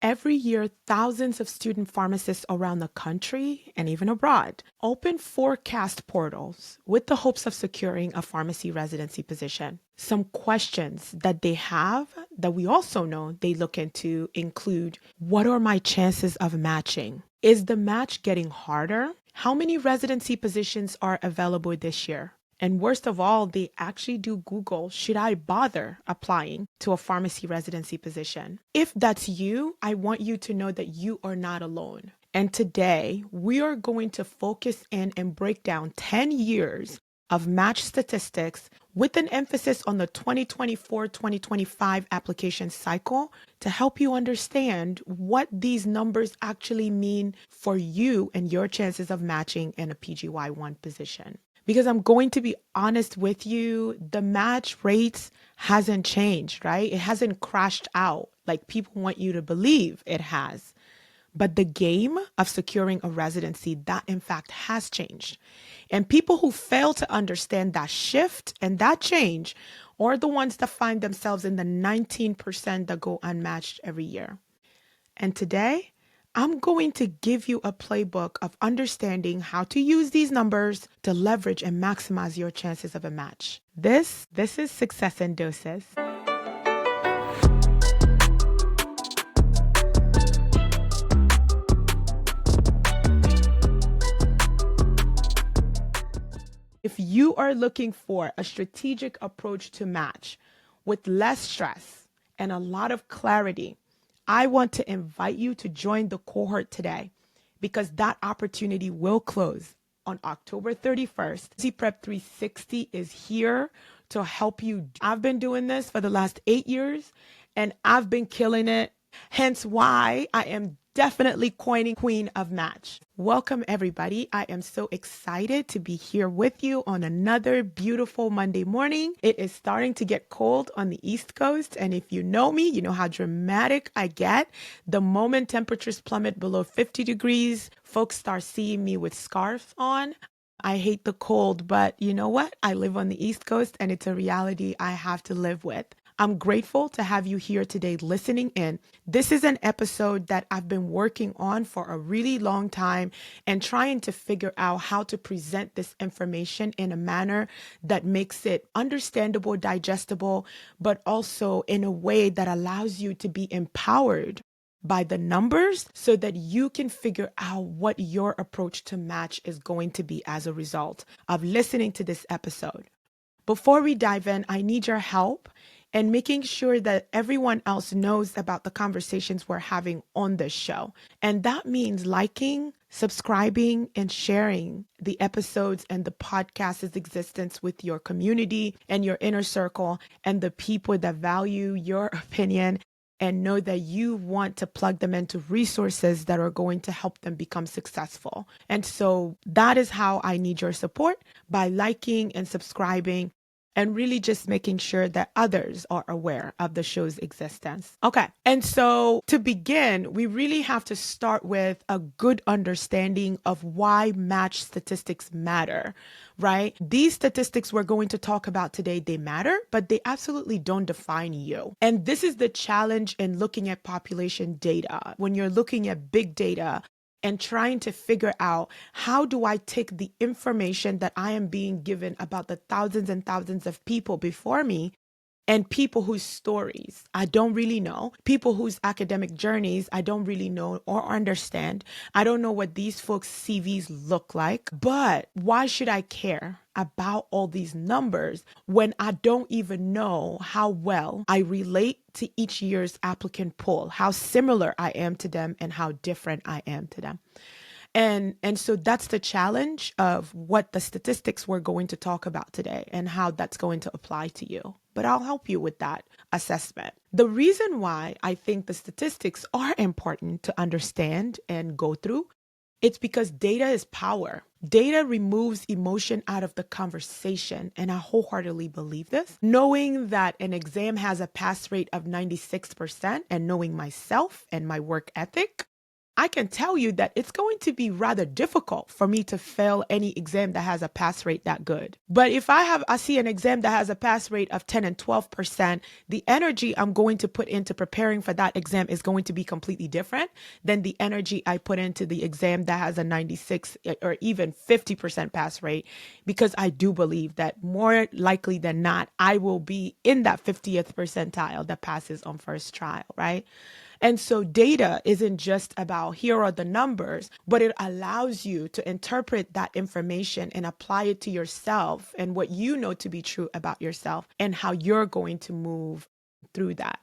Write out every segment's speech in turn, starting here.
Every year, thousands of student pharmacists around the country and even abroad open forecast portals with the hopes of securing a pharmacy residency position. Some questions that they have that we also know they look into include, what are my chances of matching? Is the match getting harder? How many residency positions are available this year? And worst of all, they actually do Google, should I bother applying to a pharmacy residency position? If that's you, I want you to know that you are not alone. And today, we are going to focus in and break down 10 years of match statistics with an emphasis on the 2024-2025 application cycle to help you understand what these numbers actually mean for you and your chances of matching in a PGY-1 position. Because I'm going to be honest with you, the match rates hasn't changed, right? It hasn't crashed out like people want you to believe it has. But the game of securing a residency, that in fact has changed. And people who fail to understand that shift and that change are the ones that find themselves in the 19% that go unmatched every year. And today, I'm going to give you a playbook of understanding how to use these numbers to leverage and maximize your chances of a match. This is Success in Doses. If you are looking for a strategic approach to match with less stress and a lot of clarity, I want to invite you to join the cohort today because that opportunity will close on October 31st. Z-Prep 360 is here to help you. I've been doing this for the last 8 years and I've been killing it. Hence why I am definitely coining Queen of Match. Welcome everybody. I am so excited to be here with you on another beautiful Monday morning. It is starting to get cold on the East Coast. And if you know me, you know how dramatic I get. The moment temperatures plummet below 50 degrees, folks start seeing me with scarves on. I hate the cold, but you know what? I live on the East Coast and it's a reality I have to live with. I'm grateful to have you here today listening in. This is an episode that I've been working on for a really long time and trying to figure out how to present this information in a manner that makes it understandable, digestible, but also in a way that allows you to be empowered by the numbers so that you can figure out what your approach to match is going to be as a result of listening to this episode. Before we dive in, I need your help and making sure that everyone else knows about the conversations we're having on this show. And that means liking, subscribing, and sharing the episodes and the podcast's existence with your community and your inner circle and the people that value your opinion and know that you want to plug them into resources that are going to help them become successful. And so that is how I need your support, by liking and subscribing and really just making sure that others are aware of the show's existence. Okay. And so to begin, we really have to start with a good understanding of why match statistics matter, right? These statistics we're going to talk about today, they matter, but they absolutely don't define you. And this is the challenge in looking at population data. When you're looking at big data, and trying to figure out, how do I take the information that I am being given about the thousands and thousands of people before me and people whose stories I don't really know, people whose academic journeys I don't really know or understand. I don't know what these folks' CVs look like, but why should I care about all these numbers when I don't even know how well I relate to each year's applicant pool, how similar I am to them and how different I am to them. And so that's the challenge of what the statistics we're going to talk about today and how that's going to apply to you. But I'll help you with that assessment. The reason why I think the statistics are important to understand and go through, it's because data is power. Data removes emotion out of the conversation, and I wholeheartedly believe this. Knowing that an exam has a pass rate of 96% and knowing myself and my work ethic, I can tell you that it's going to be rather difficult for me to fail any exam that has a pass rate that good. But if I see an exam that has a pass rate of 10 and 12%, the energy I'm going to put into preparing for that exam is going to be completely different than the energy I put into the exam that has a 96 or even 50% pass rate, because I do believe that more likely than not, I will be in that 50th percentile that passes on first trial, right? And so data isn't just about here are the numbers, but it allows you to interpret that information and apply it to yourself and what you know to be true about yourself and how you're going to move through that.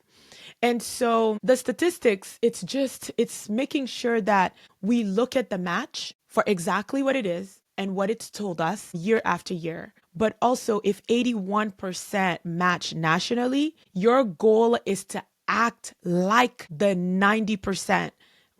And so the statistics, it's making sure that we look at the match for exactly what it is and what it's told us year after year. But also, if 81% match nationally, your goal is to act like the 90%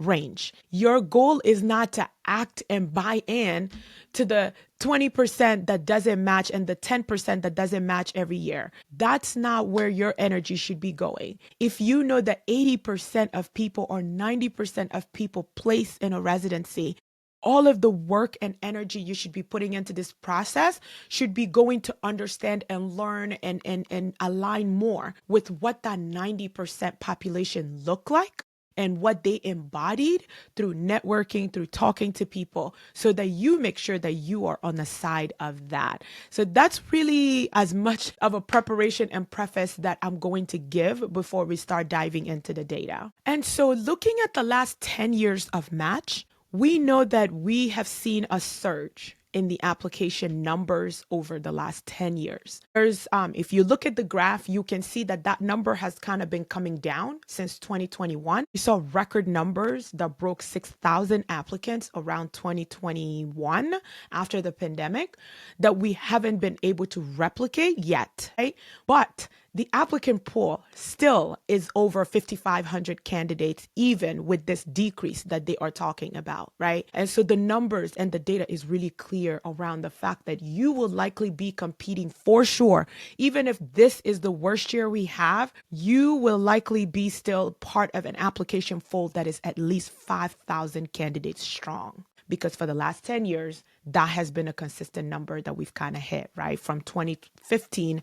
range. Your goal is not to act and buy in to the 20% that doesn't match and the 10% that doesn't match every year. That's not where your energy should be going. If you know that 80% of people or 90% of people place in a residency, all of the work and energy you should be putting into this process should be going to understand and learn and align more with what that 90% population look like and what they embodied through networking, through talking to people, so that you make sure that you are on the side of that. So that's really as much of a preparation and preface that I'm going to give before we start diving into the data. And so looking at the last 10 years of match, we know that we have seen a surge in the application numbers over the last 10 years. If you look at the graph, you can see that that number has kind of been coming down since 2021. We saw record numbers that broke 6,000 applicants around 2021 after the pandemic that we haven't been able to replicate yet, right? But the applicant pool still is over 5,500 candidates, even with this decrease that they are talking about, right? And so the numbers and the data is really clear around the fact that you will likely be competing for sure. Even if this is the worst year we have, you will likely be still part of an application fold that is at least 5,000 candidates strong. Because for the last 10 years, that has been a consistent number that we've kind of hit, right? From 2015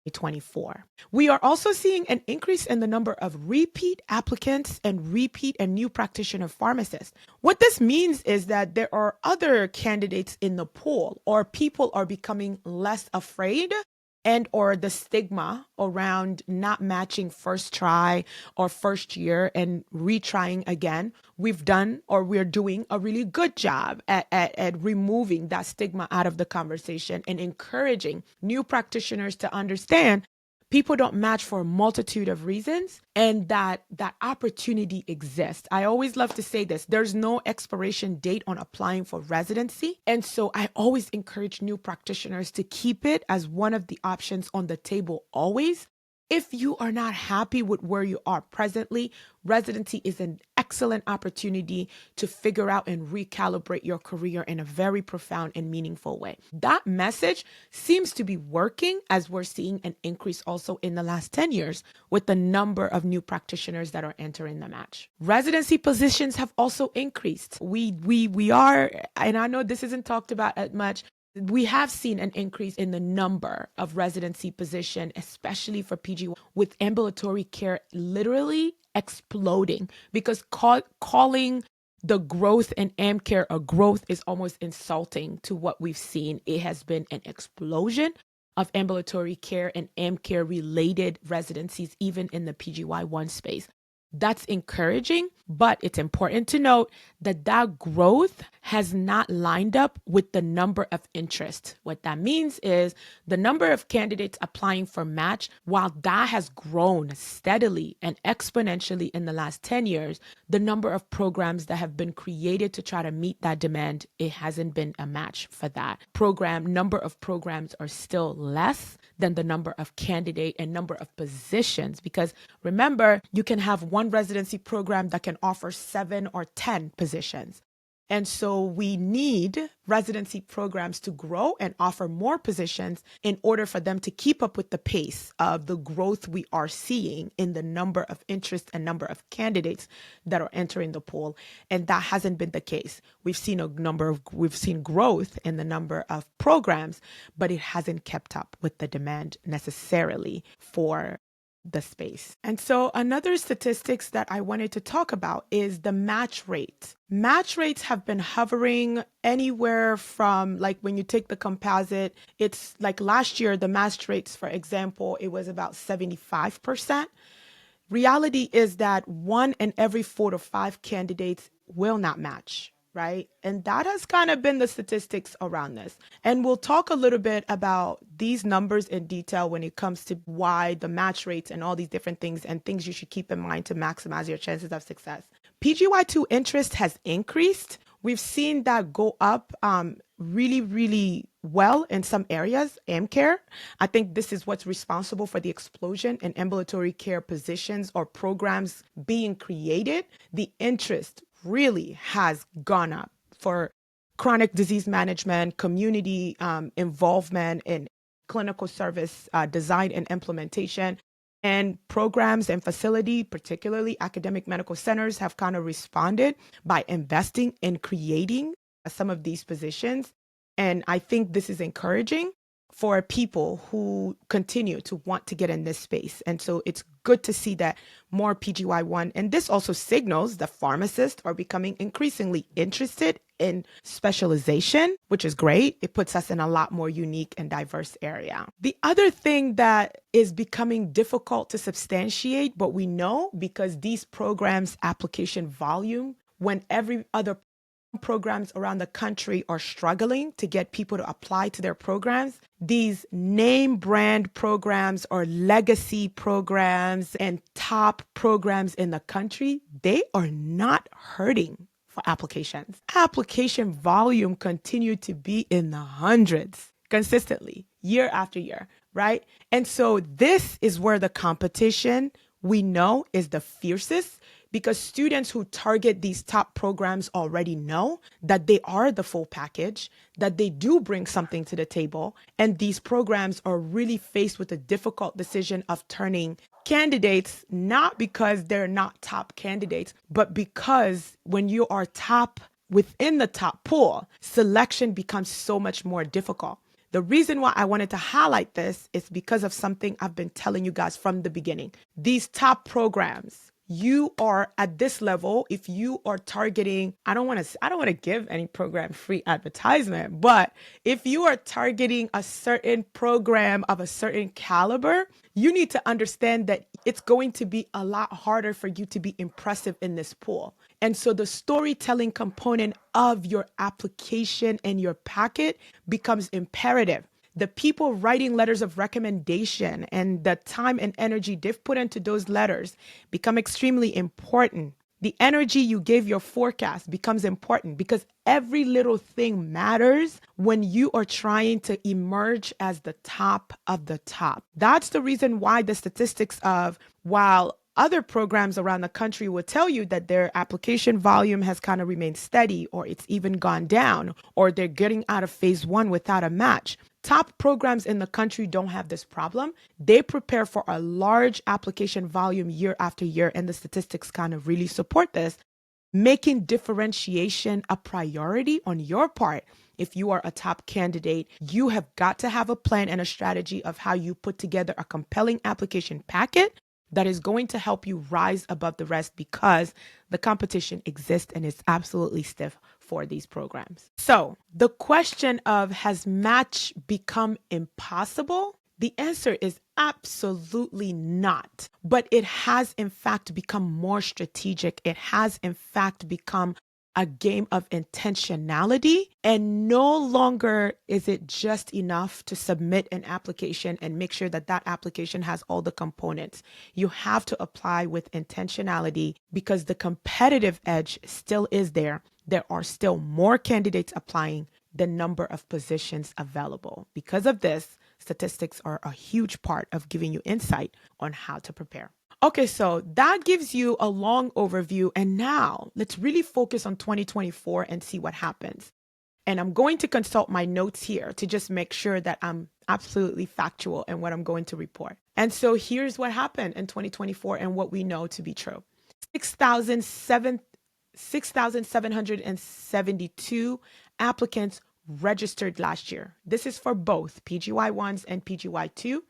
2024. We are also seeing an increase in the number of repeat applicants and repeat and new practitioner pharmacists. What this means is that there are other candidates in the pool, or people are becoming less afraid and or the stigma around not matching first try or first year and retrying again. We're doing a really good job at removing that stigma out of the conversation and encouraging new practitioners to understand people don't match for a multitude of reasons, and that opportunity exists. I always love to say this: there's no expiration date on applying for residency. And so I always encourage new practitioners to keep it as one of the options on the table always. If you are not happy with where you are presently, residency is an excellent opportunity to figure out and recalibrate your career in a very profound and meaningful way. That message seems to be working, as we're seeing an increase also in the last 10 years with the number of new practitioners that are entering the match. Residency positions have also increased. We are, and I know this isn't talked about as much, we have seen an increase in the number of residency position, especially for PGY, with ambulatory care literally exploding, because calling the growth in AmCare a growth is almost insulting to what we've seen. It has been an explosion of ambulatory care and AmCare related residencies, even in the PGY-1 space. That's encouraging, but it's important to note that that growth has not lined up with the number of interest. What that means is the number of candidates applying for match, while that has grown steadily and exponentially in the last 10 years, the number of programs that have been created to try to meet that demand, it hasn't been a match for that. Number of programs are still less than the number of candidate and number of positions, because remember, you can have one residency program that can offer 7 or 10 positions. And so we need residency programs to grow and offer more positions in order for them to keep up with the pace of the growth we are seeing in the number of interest and number of candidates that are entering the pool. And that hasn't been the case. We've seen growth in the number of programs, but it hasn't kept up with the demand necessarily for the space. And so another statistics that I wanted to talk about is the match rate. Match rates have been hovering anywhere from, like, when you take the composite, it's like last year, the match rates, for example, it was about 75%. Reality is that 1 in every 4 to 5 candidates will not match, right? And that has kind of been the statistics around this. And we'll talk a little bit about these numbers in detail when it comes to why the match rates and all these different things and things you should keep in mind to maximize your chances of success. PGY-2 interest has increased. We've seen that go up really, really well in some areas. AmCare, I think this is what's responsible for the explosion in ambulatory care positions or programs being created. The interest really has gone up for chronic disease management, community involvement in clinical service design and implementation. And programs and facility, particularly academic medical centers, have kind of responded by investing in creating some of these positions. And I think this is encouraging for people who continue to want to get in this space. And so it's good to see that more PGY-1, and this also signals that pharmacists are becoming increasingly interested in specialization, which is great. It puts us in a lot more unique and diverse area. The other thing that is becoming difficult to substantiate, but we know because these programs' application volume, when every other programs around the country are struggling to get people to apply to their programs, these name brand programs or legacy programs and top programs in the country, they are not hurting for applications. Application volume continued to be in the hundreds consistently year after year, right? And so this is where the competition we know is the fiercest, because students who target these top programs already know that they are the full package, that they do bring something to the table, and these programs are really faced with the difficult decision of turning candidates, not because they're not top candidates, but because when you are top within the top pool, selection becomes so much more difficult. The reason why I wanted to highlight this is because of something I've been telling you guys from the beginning. These top programs, you are at this level, if you are targeting, I don't want to give any program free advertisement, but if you are targeting a certain program of a certain caliber, you need to understand that it's going to be a lot harder for you to be impressive in this pool. And so the storytelling component of your application and your packet becomes imperative. The people writing letters of recommendation and the time and energy they've put into those letters become extremely important. The energy you give your forecast becomes important because every little thing matters when you are trying to emerge as the top of the top. That's the reason why the statistics of, while other programs around the country will tell you that their application volume has kind of remained steady, or it's even gone down, or they're getting out of phase 1 without a match. Top programs in the country don't have this problem. They prepare for a large application volume year after year, and the statistics kind of really support this, making differentiation a priority on your part. If you are a top candidate, you have got to have a plan and a strategy of how you put together a compelling application packet that is going to help you rise above the rest, because the competition exists and it's absolutely stiff for these programs. So the question of, has match become impossible? The answer is absolutely not. But it has in fact become more strategic. It has in fact become a game of intentionality, and no longer is it just enough to submit an application and make sure that that application has all the components. You have to apply with intentionality, because the competitive edge still is there. There are still more candidates applying than number of positions available. Because of this, statistics are a huge part of giving you insight on how to prepare. Okay, so that gives you a long overview. And now let's really focus on 2024 and see what happens. And I'm going to consult my notes here to just make sure that I'm absolutely factual in what I'm going to report. And so here's what happened in 2024 and what we know to be true. 6,772 applicants registered last year. This is for both PGY-1s and PGY-2.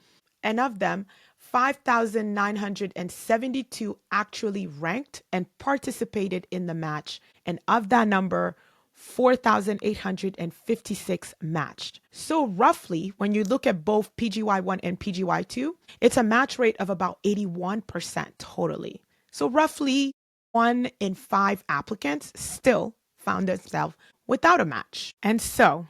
And of them, 5,972 actually ranked and participated in the match. And of that number, 4,856 matched. So roughly, when you look at both PGY-1 and PGY-2, it's a match rate of about 81% totally. So roughly 1 in 5 applicants still found themselves without a match. And so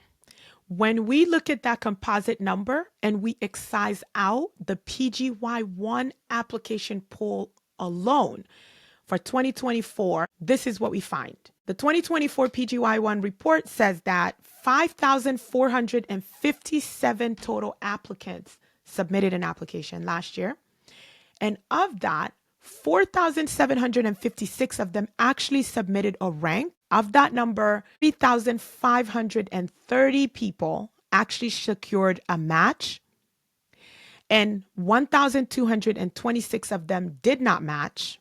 when we look at that composite number and we excise out the PGY-1 application pool alone for 2024, this is what we find. The 2024 PGY-1 report says that 5,457 total applicants submitted an application last year. And of that, 4,756 of them actually submitted a rank. Of that number, 3,530 people actually secured a match, and 1,226 of them did not match.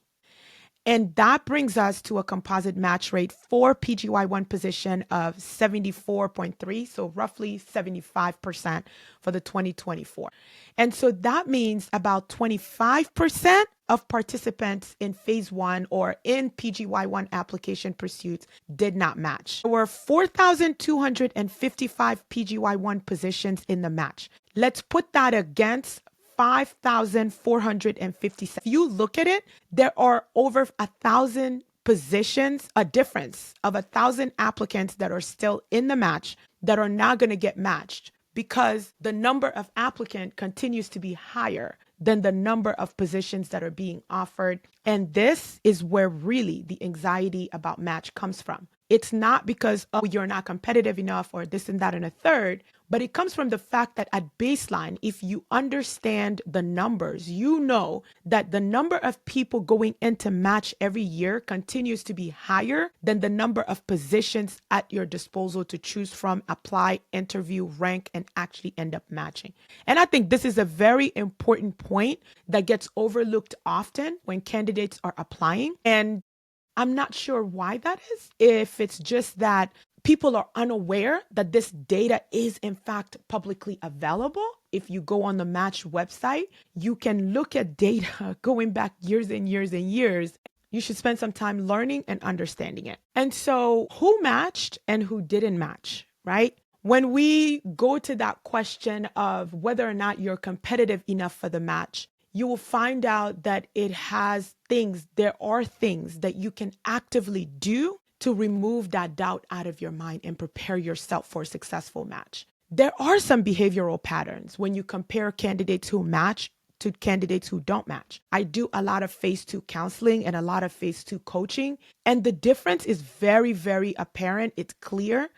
And that brings us to a composite match rate for PGY-1 position of 74.3, so roughly 75% for the 2024. And so that means about 25% of participants in phase 1 or in PGY-1 application pursuits did not match. There were 4,255 PGY-1 positions in the match. Let's put that against 5,457. If you look at it, there are over 1,000 positions, a difference of 1,000 applicants that are still in the match that are not going to get matched because the number of applicants continues to be higher than the number of positions that are being offered. And this is where really the anxiety about match comes from. It's not because, oh, you're not competitive enough or this and that and a third, but it comes from the fact that at baseline, if you understand the numbers, you know that the number of people going into match every year continues to be higher than the number of positions at your disposal to choose from, apply, interview, rank, and actually end up matching. And I think this is a very important point that gets overlooked often when candidates are applying. And I'm not sure why that is. If it's just that people are unaware that this data is in fact publicly available. If you go on the Match website, you can look at data going back years and years and years. You should spend some time learning and understanding it. And so who matched and who didn't match, right? When we go to that question of whether or not you're competitive enough for the match, you will find out that there are things that you can actively do to remove that doubt out of your mind and prepare yourself for a successful match. There are some behavioral patterns when you compare candidates who match to candidates who don't match. I do a lot of phase 2 counseling and a lot of phase 2 coaching, and the difference is very, very apparent. It's clear.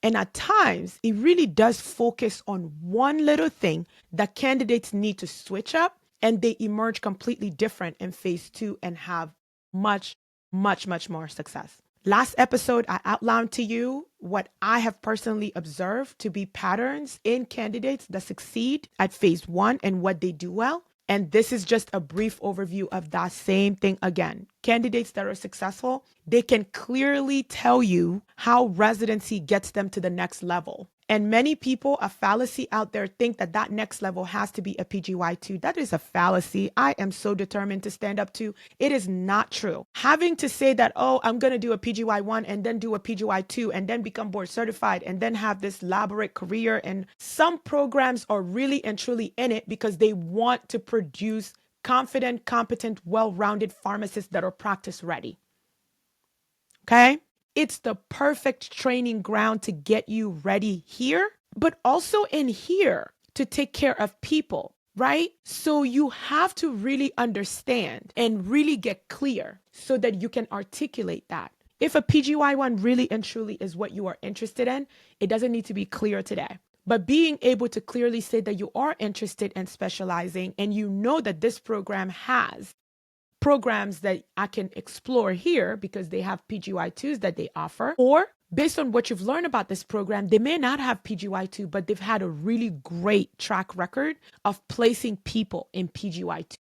And at times, it really does focus on one little thing that candidates need to switch up, and they emerge completely different in phase 2 and have much, much, much more success. Last episode, I outlined to you what I have personally observed to be patterns in candidates that succeed at phase 1 and what they do well. And this is just a brief overview of that same thing again. Candidates that are successful, they can clearly tell you how residency gets them to the next level. And many people, a fallacy out there, think that that next level has to be a PGY-2. That is a fallacy I am so determined to stand up to. It is not true. Having to say that, oh, I'm going to do a PGY-1 and then do a PGY-2 and then become board certified and then have this elaborate career. And some programs are really and truly in it because they want to produce confident, competent, well-rounded pharmacists that are practice ready. Okay? It's the perfect training ground to get you ready here, but also in here to take care of people, right? So you have to really understand and really get clear so that you can articulate that. If a PGY-1 really and truly is what you are interested in, it doesn't need to be clear today. But being able to clearly say that you are interested in specializing and you know that this program has programs that I can explore here because they have PGY-2s that they offer. Or based on what you've learned about this program, they may not have PGY-2, but they've had a really great track record of placing people in PGY-2.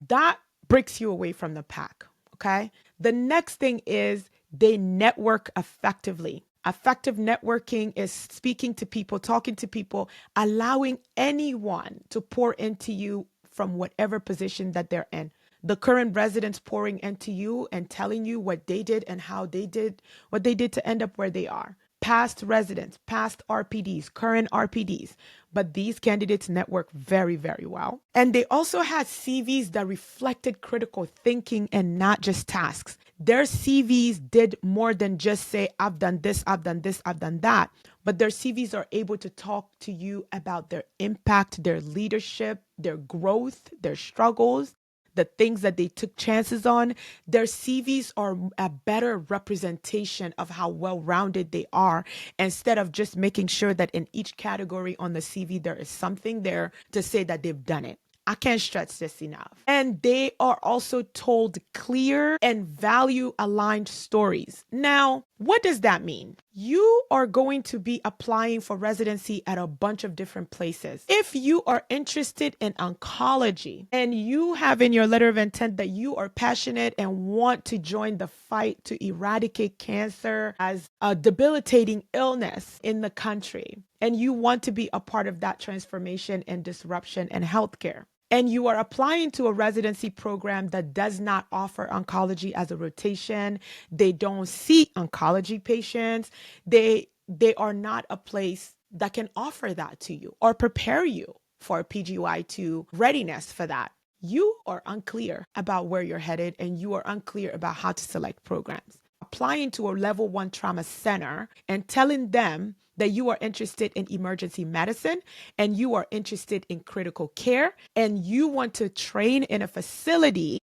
That breaks you away from the pack, okay? The next thing is they network effectively. Effective networking is speaking to people, talking to people, allowing anyone to pour into you from whatever position that they're in. The current residents pouring into you and telling you what they did and how they did what they did to end up where they are. Past residents, past RPDs, current RPDs. But these candidates network very, very well. And they also had CVs that reflected critical thinking and not just tasks. Their CVs did more than just say, I've done this, I've done this, I've done that. But their CVs are able to talk to you about their impact, their leadership, their growth, their struggles, the things that they took chances on. Their CVs are a better representation of how well-rounded they are, instead of just making sure that in each category on the CV, there is something there to say that they've done it. I can't stress this enough. And they are also told clear and value-aligned stories. Now, what does that mean? You are going to be applying for residency at a bunch of different places. If you are interested in oncology and you have in your letter of intent that you are passionate and want to join the fight to eradicate cancer as a debilitating illness in the country, and you want to be a part of that transformation and disruption in healthcare, and you are applying to a residency program that does not offer oncology as a rotation, they don't see oncology patients, they are not a place that can offer that to you or prepare you for PGY-2 readiness for that. You are unclear about where you're headed, and you are unclear about how to select programs. Applying to a level 1 trauma center and telling them that you are interested in emergency medicine and you are interested in critical care and you want to train in a facility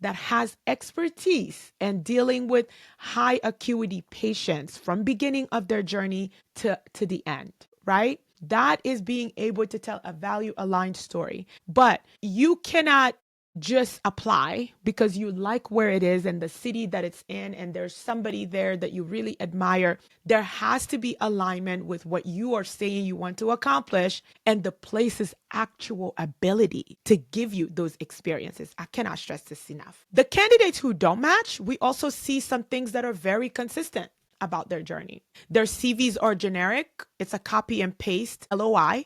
that has expertise in dealing with high acuity patients from beginning of their journey to the end, right? That is being able to tell a value aligned story. But you cannot just apply because you like where it is and the city that it's in, and there's somebody there that you really admire. There has to be alignment with what you are saying you want to accomplish and the place's actual ability to give you those experiences. I cannot stress this enough. The candidates who don't match, we also see some things that are very consistent about their journey. Their CVs are generic. It's a copy and paste LOI.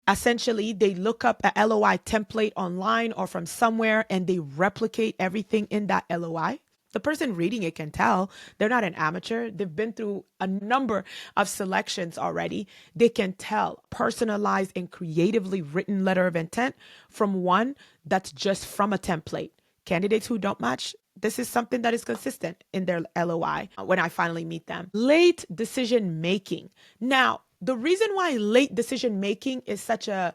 Essentially, they look up a LOI template online or from somewhere and they replicate everything in that LOI. The person reading it can tell they're not an amateur. They've been through a number of selections already. They can tell personalized and creatively written letter of intent from one that's just from a template. Candidates who don't match, this is something that is consistent in their LOI when I finally meet them. Late decision making. Now, the reason why late decision making is such a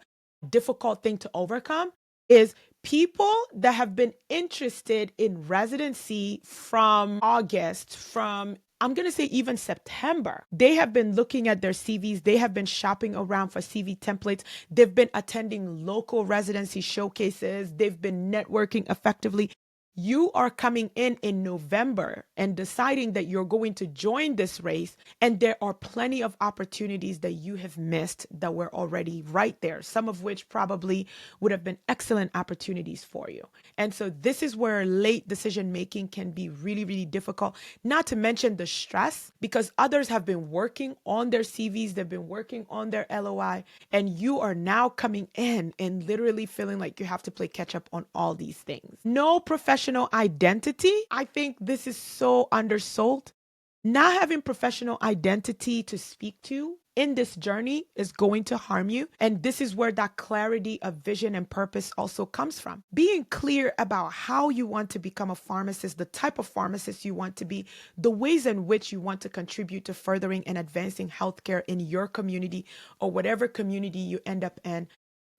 difficult thing to overcome is people that have been interested in residency from August, from I'm going to say even September, they have been looking at their CVs. They have been shopping around for CV templates. They've been attending local residency showcases. They've been networking effectively. You are coming in November and deciding that you're going to join this race, and there are plenty of opportunities that you have missed that were already right there, some of which probably would have been excellent opportunities for you. And so this is where late decision making can be really, really difficult, not to mention the stress, because others have been working on their CVs, they've been working on their LOI, and you are now coming in and literally feeling like you have to play catch up on all these things. No professional identity. I think this is so undersold. Not having professional identity to speak to in this journey is going to harm you. And this is where that clarity of vision and purpose also comes from. Being clear about how you want to become a pharmacist, the type of pharmacist you want to be, the ways in which you want to contribute to furthering and advancing healthcare in your community or whatever community you end up in.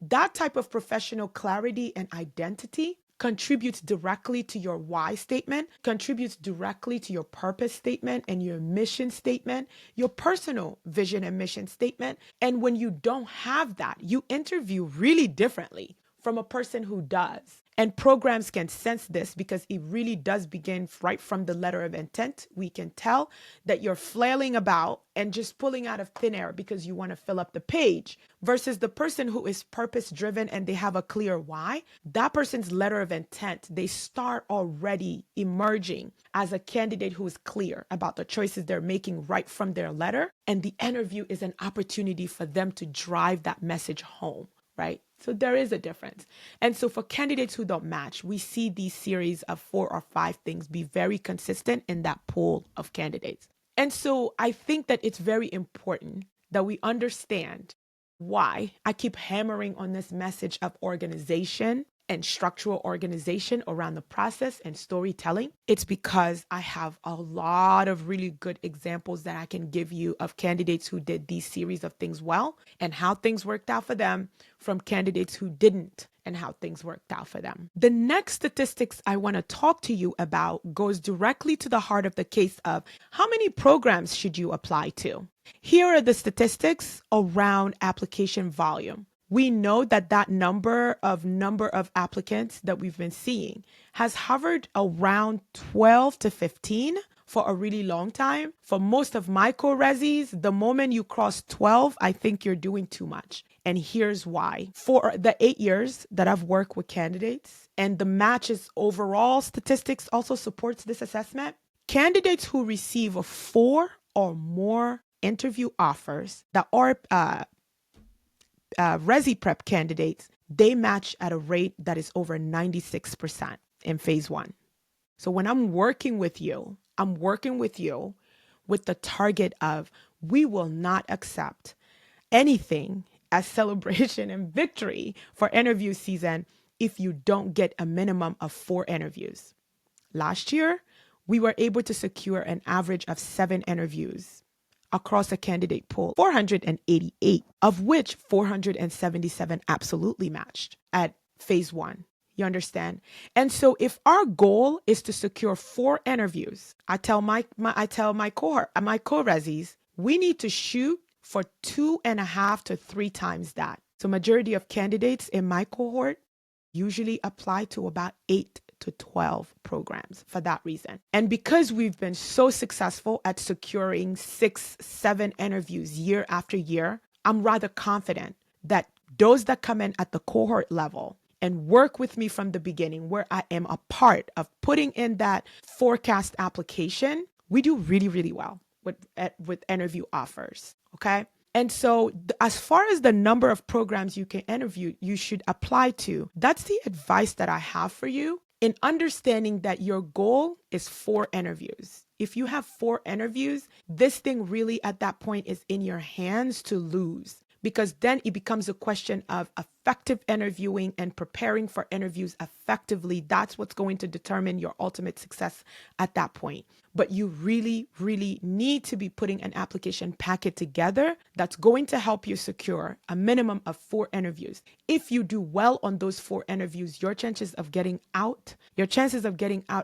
That type of professional clarity and identity contributes directly to your why statement, contributes directly to your purpose statement and your mission statement, your personal vision and mission statement. And when you don't have that, you interview really differently from a person who does. And programs can sense this because it really does begin right from the letter of intent. We can tell that you're flailing about and just pulling out of thin air because you want to fill up the page, versus the person who is purpose driven and they have a clear why. That person's letter of intent, they start already emerging as a candidate who is clear about the choices they're making right from their letter. And the interview is an opportunity for them to drive that message home, right? So there is a difference. And so for candidates who don't match, we see these series of 4 or 5 things be very consistent in that pool of candidates. And so I think that it's very important that we understand why I keep hammering on this message of organization and structural organization around the process and storytelling. It's because I have a lot of really good examples that I can give you of candidates who did these series of things well and how things worked out for them, from candidates who didn't and how things worked out for them. The next statistics I want to talk to you about goes directly to the heart of the case of how many programs should you apply to? Here are the statistics around application volume. We know that that number of applicants that we've been seeing has hovered around 12 to 15 for a really long time. For most of my co-resis, the moment you cross 12, I think you're doing too much. And here's why. For the 8 years that I've worked with candidates, and the matches overall statistics also supports this assessment, candidates who receive 4 or more interview offers that are Resi Prep candidates, they match at a rate that is over 96% in phase 1. So when I'm working with you with the target of we will not accept anything as celebration and victory for interview season if you don't get a minimum of 4 interviews. Last year, we were able to secure an average of 7 interviews across a candidate pool, 488, of which 477 absolutely matched at phase 1. You understand? And so if our goal is to secure 4 interviews, I tell my cohort, my co-resis, we need to shoot for 2.5 to 3 times that. So majority of candidates in my cohort usually apply to about 8 to 12 programs for that reason. And because we've been so successful at securing 6, 7 interviews year after year, I'm rather confident that those that come in at the cohort level and work with me from the beginning, where I am a part of putting in that forecast application, we do really, really well with interview offers, okay? And so as far as the number of programs you can interview, you should apply to, that's the advice that I have for you, in understanding that your goal is 4 interviews. If you have 4 interviews, this thing really at that point is in your hands to lose, because then it becomes a question of effective interviewing and preparing for interviews effectively. That's what's going to determine your ultimate success at that point. But you really, really need to be putting an application packet together that's going to help you secure a minimum of 4 interviews. If you do well on those 4 interviews, your chances of getting out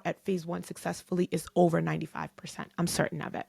at phase 1 successfully is over 95%. I'm certain of it.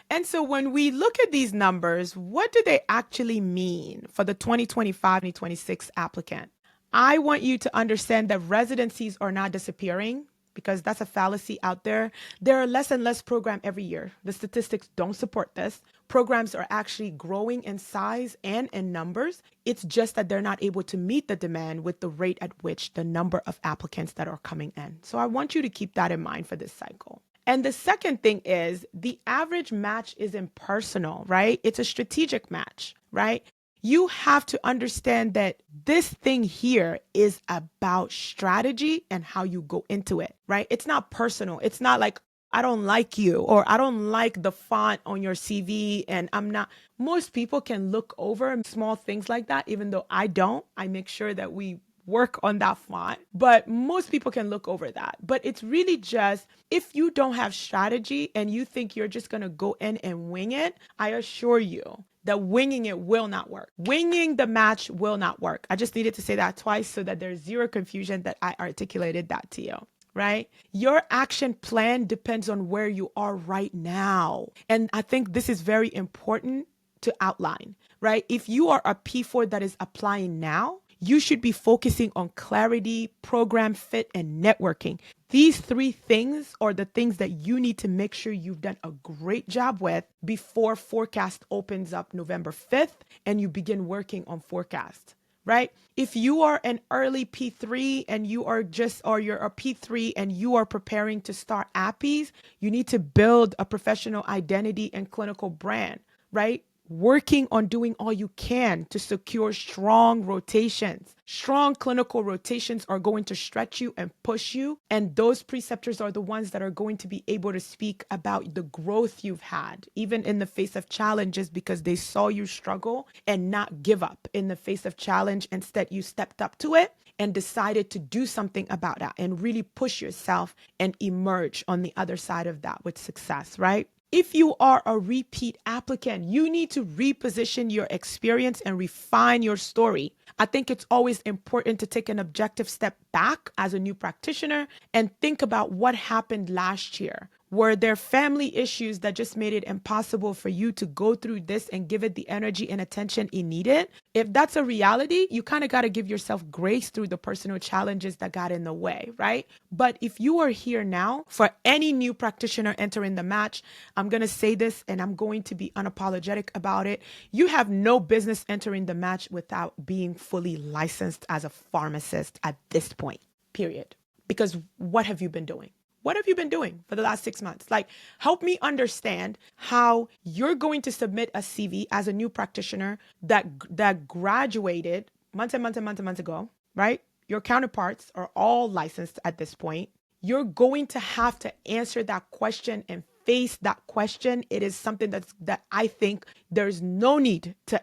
And so when we look at these numbers, what do they actually mean for the 2025-2026 applicant? I want you to understand that residencies are not disappearing, because that's a fallacy out there. There are less and less programs every year. The statistics don't support this. Programs are actually growing in size and in numbers. It's just that they're not able to meet the demand with the rate at which the number of applicants that are coming in. So I want you to keep that in mind for this cycle. And the second thing is the average match is impersonal, right? It's a strategic match, right? You have to understand that this thing here is about strategy and how you go into it, right? It's not personal. It's not like, I don't like you, or I don't like the font on your CV and I'm not. Most people can look over small things like that, even though I don't. I make sure that we work on that font, but most people can look over that. But it's really just, if you don't have strategy and you think you're just going to go in and wing it, I assure you that winging it will not work. Winging the match will not work. I just needed to say that twice so that there's zero confusion that I articulated that to you, right? Your action plan depends on where you are right now. And I think this is very important to outline, right? If you are a P4 that is applying now, you should be focusing on clarity, program fit, and networking. These three things are the things that you need to make sure you've done a great job with before forecast opens up November 5th and you begin working on forecast, right? If you are an early P3 and you're a P3 and you are preparing to start appies, you need to build a professional identity and clinical brand, right? Working on doing all you can to secure strong rotations. Strong clinical rotations are going to stretch you and push you. And those preceptors are the ones that are going to be able to speak about the growth you've had, even in the face of challenges, because they saw you struggle and not give up in the face of challenge. Instead, you stepped up to it and decided to do something about that and really push yourself and emerge on the other side of that with success, right? If you are a repeat applicant, you need to reposition your experience and refine your story. I think it's always important to take an objective step back as a new practitioner and think about what happened last year. Were there family issues that just made it impossible for you to go through this and give it the energy and attention it needed? If that's a reality, you kind of got to give yourself grace through the personal challenges that got in the way, right? But if you are here now, for any new practitioner entering the match, I'm going to say this and I'm going to be unapologetic about it. You have no business entering the match without being fully licensed as a pharmacist at this point, period. Because what have you been doing? What have you been doing for the last 6 months? Like, help me understand how you're going to submit a CV as a new practitioner that graduated months and months and months and months ago, right? Your counterparts are all licensed at this point. You're going to have to answer that question and face that question. It is something that I think there's no need to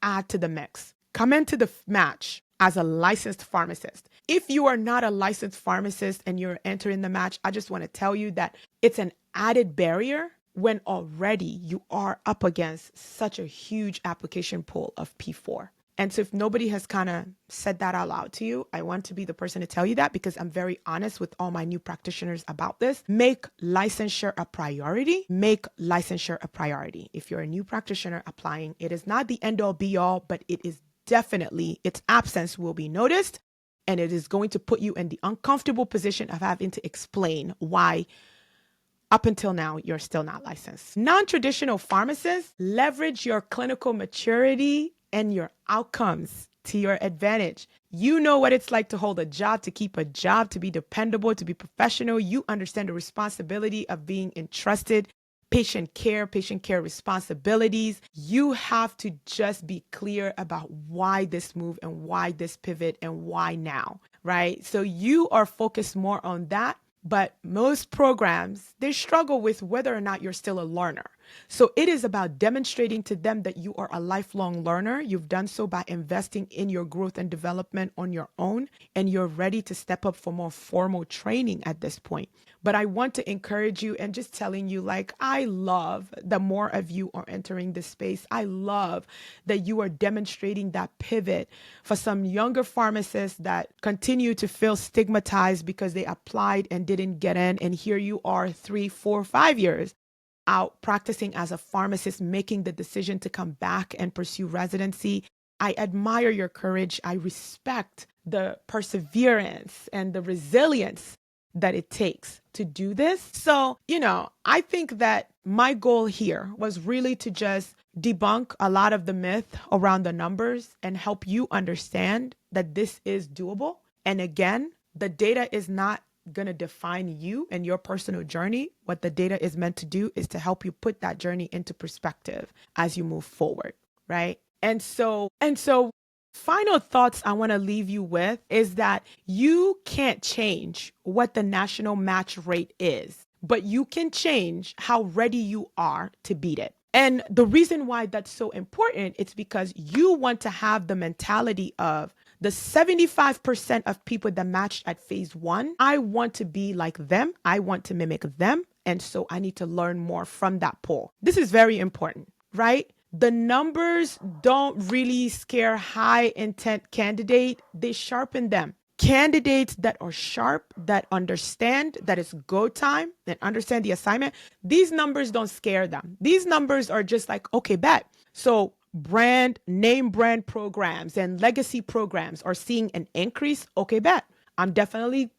add to the mix. Come into the match as a licensed pharmacist. If you are not a licensed pharmacist and you're entering the match, I just want to tell you that it's an added barrier when already you are up against such a huge application pool of P4. And so if nobody has kind of said that out loud to you, I want to be the person to tell you that, because I'm very honest with all my new practitioners about this. Make licensure a priority. Make licensure a priority. If you're a new practitioner applying, it is not the end all be all, but it is definitely, its absence will be noticed, and it is going to put you in the uncomfortable position of having to explain why up until now you're still not licensed. Non-traditional pharmacists, leverage your clinical maturity and your outcomes to your advantage. You know what it's like to hold a job, to keep a job, to be dependable, to be professional. You understand the responsibility of being entrusted patient care responsibilities. You have to just be clear about why this move and why this pivot and why now, right? So you are focused more on that. But most programs, they struggle with whether or not you're still a learner. So it is about demonstrating to them that you are a lifelong learner. You've done so by investing in your growth and development on your own, and you're ready to step up for more formal training at this point. But I want to encourage you and just telling you, like, I love the more of you are entering this space. I love that you are demonstrating that pivot. For some younger pharmacists that continue to feel stigmatized because they applied and didn't get in, and here you are 3, 4, 5 years out practicing as a pharmacist, making the decision to come back and pursue residency. I admire your courage. I respect the perseverance and the resilience that it takes to do this. So, I think that my goal here was really to just debunk a lot of the myth around the numbers and help you understand that this is doable. And again, the data is not going to define you and your personal journey. What the data is meant to do is to help you put that journey into perspective as you move forward, right? And so final thoughts I want to leave you with is that you can't change what the national match rate is, but you can change how ready you are to beat it. And the reason why that's so important is because you want to have the mentality of the 75% of people that matched at phase 1. I want to be like them. I want to mimic them. And so I need to learn more from that pool. This is very important, right? The numbers don't really scare high intent candidate. They sharpen them. Candidates that are sharp, that understand that it's go time and understand the assignment, these numbers don't scare them. These numbers are just like, okay, bet. So name brand programs and legacy programs are seeing an increase, okay, bet. I'm definitely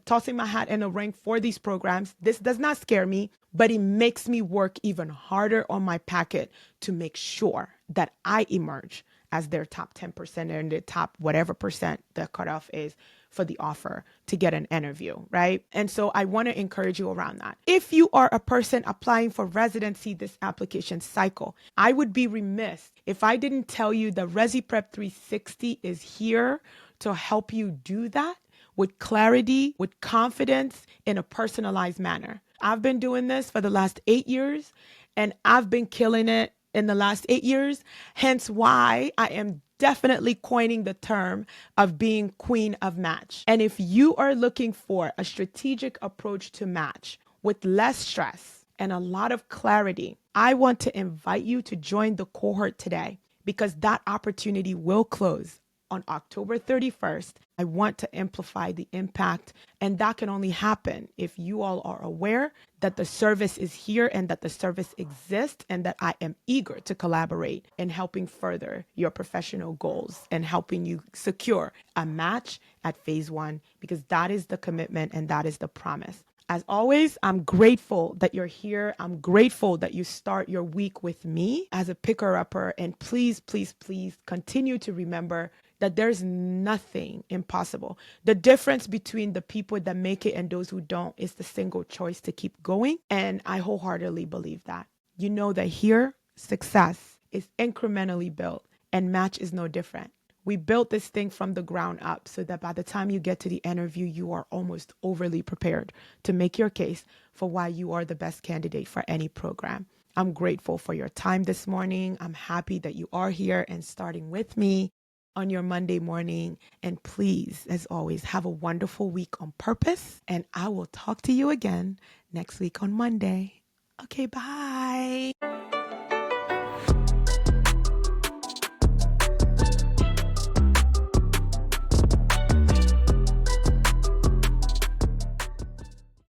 tossing my hat in the ring for these programs. This does not scare me, but it makes me work even harder on my packet to make sure that I emerge as their top 10% and the top whatever percent the cutoff is for the offer to get an interview, right? And so I want to encourage you around that. If you are a person applying for residency this application cycle, I would be remiss if I didn't tell you the ResiPrep 360 is here to help you do that with clarity, with confidence, in a personalized manner. I've been doing this for the last 8 years, and I've been killing it in the last 8 years, hence why I am definitely coining the term of being queen of match. And if you are looking for a strategic approach to match with less stress and a lot of clarity, I want to invite you to join the cohort today, because that opportunity will close on October 31st. I want to amplify the impact, and that can only happen if you all are aware that the service is here and that the service exists, and that I am eager to collaborate in helping further your professional goals and helping you secure a match at phase 1, because that is the commitment and that is the promise. As always, I'm grateful that you're here. I'm grateful that you start your week with me as a picker-upper. And please, please, please continue to remember that there's nothing impossible. The difference between the people that make it and those who don't is the single choice to keep going. And I wholeheartedly believe that. You know that here, success is incrementally built, and match is no different. We built this thing from the ground up so that by the time you get to the interview, you are almost overly prepared to make your case for why you are the best candidate for any program. I'm grateful for your time this morning. I'm happy that you are here and starting with me on your Monday morning. And please, as always, have a wonderful week on purpose. And I will talk to you again next week on Monday. Okay, bye.